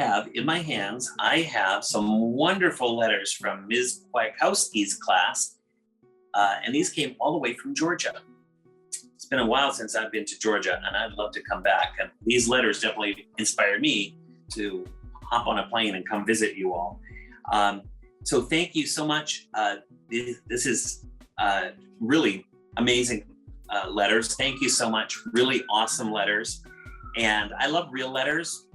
have in my hands, I have some wonderful letters from Ms. Kwiatkowski's class, and these came all the way from Georgia. It's been a while since I've been to Georgia, and I'd love to come back. And these letters definitely inspired me to hop on a plane and come visit you all. So thank you so much. This is really amazing letters. Thank you so much. Really awesome letters. And I love real letters.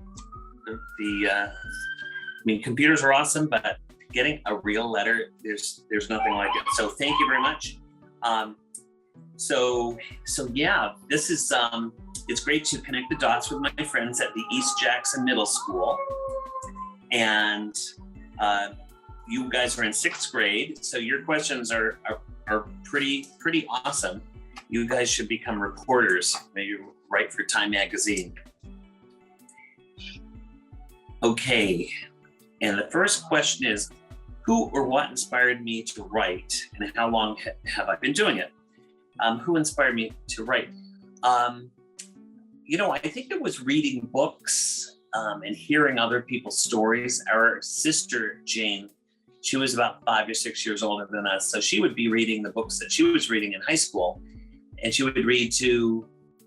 I mean, computers are awesome, but getting a real letter, there's nothing like it. So thank you very much. So yeah, this is, it's great to connect the dots with my friends at the East Jackson Middle School. And you guys are in 6th grade, so your questions are pretty awesome. You guys should become reporters. Maybe write for Time Magazine. Okay, and the first question is, who or what inspired me to write, and how long have I been doing it? Who inspired me to write? You know, I think it was reading books and hearing other people's stories. Our sister, Jane, she was about 5 or 6 years older than us, so she would be reading the books that she was reading in high school, and she would read to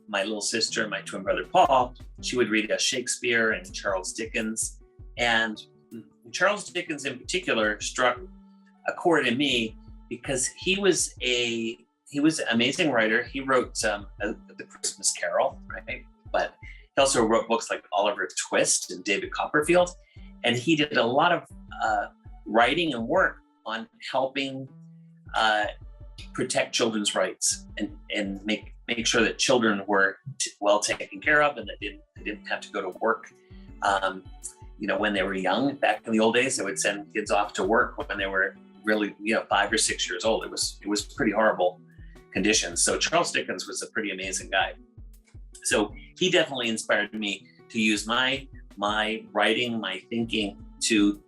my little sister and my twin brother, Paul. She would read Shakespeare and Charles Dickens. And Charles Dickens in particular struck a chord in me because he was an amazing writer. He wrote The Christmas Carol, right? But he also wrote books like Oliver Twist and David Copperfield. And he did a lot of writing and work on helping protect children's rights and make sure that children were well taken care of and that they didn't have to go to work. You know, when they were young, back in the old days, they would send kids off to work when they were really, 5 or 6 years old. It was pretty horrible conditions. So Charles Dickens was a pretty amazing guy. So he definitely inspired me to use my writing, my thinking to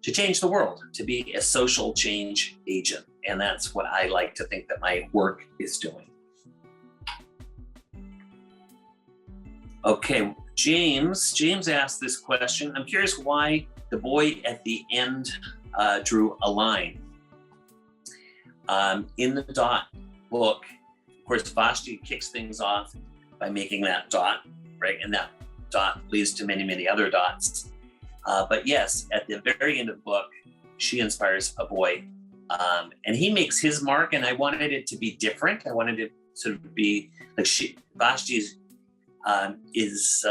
change the world, to be a social change agent. And that's what I like to think that my work is doing. Okay, James asked this question. I'm curious why the boy at the end drew a line. In the dot book, of course, Vashti kicks things off by making that dot, right? And that dot leads to many, many other dots. But yes, at the very end of the book, she inspires a boy. And he makes his mark, and I wanted it to be different. I wanted it to sort of be like Vashti's is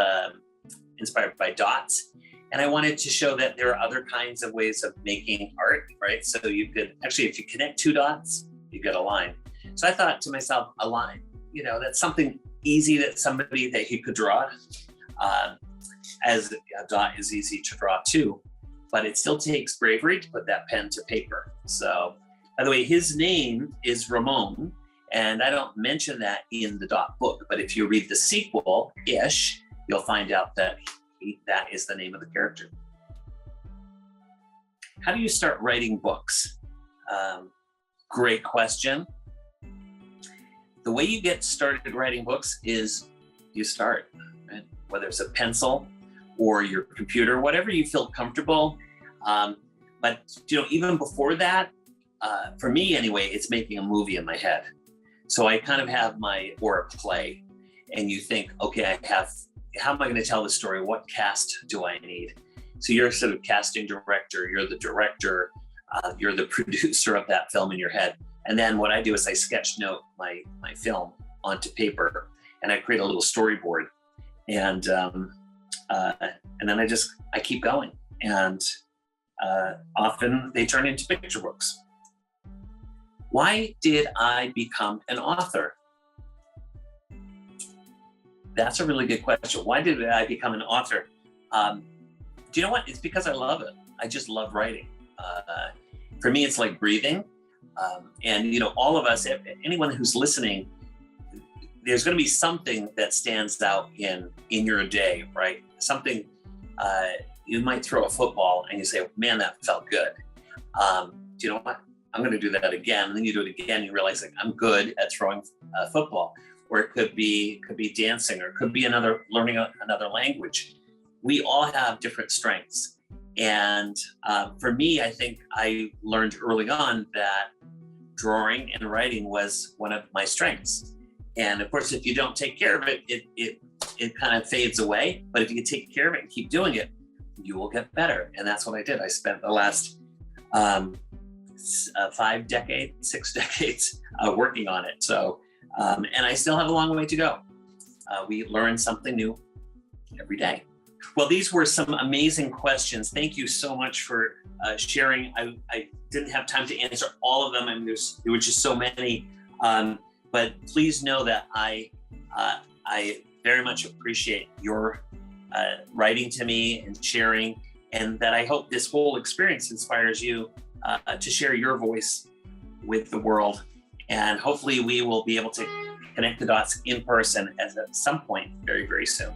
inspired by dots. And I wanted to show that there are other kinds of ways of making art, right? So you could actually, if you connect 2 dots, you get a line. So I thought to myself, a line, that's something easy that he could draw. As a dot is easy to draw too, but it still takes bravery to put that pen to paper. So, by the way, his name is Ramon, and I don't mention that in the dot book, but if you read the sequel, Ish, you'll find out that that is the name of the character. How do you start writing books? Great question. The way you get started writing books is you start, right? Whether it's a pencil or your computer, whatever you feel comfortable. But even before that, for me anyway, it's making a movie in my head. So I kind of have or a play, and you think, okay, how am I going to tell the story? What cast do I need? So you're sort of casting director, you're the director, you're the producer of that film in your head. And then what I do is I sketch note my film onto paper, and I create a little storyboard. And then I keep going. And often they turn into picture books. Why did I become an author? That's a really good question. Why did I become an author? Do you know what? It's because I love it. I just love writing. For me, it's like breathing. And all of us, anyone who's listening, there's going to be something that stands out in your day, right? Something, you might throw a football and you say, man, that felt good. Do you know what? I'm going to do that again. And then you do it again. You realize like I'm good at throwing a football. Or it could be dancing, or it could be learning another language. we all have different strengths. And for me, I think I learned early on that drawing and writing was one of my strengths. And of course, if you don't take care of it, it kind of fades away. But if you can take care of it and keep doing it, you will get better. And that's what I did. I spent the last 6 decades working on it. So, and I still have a long way to go. We learn something new every day. Well, these were some amazing questions. Thank you so much for sharing. I didn't have time to answer all of them. I mean, there were just so many. But please know that I very much appreciate your writing to me and sharing, and that I hope this whole experience inspires you to share your voice with the world. And hopefully we will be able to connect the dots in person at some point very, very soon.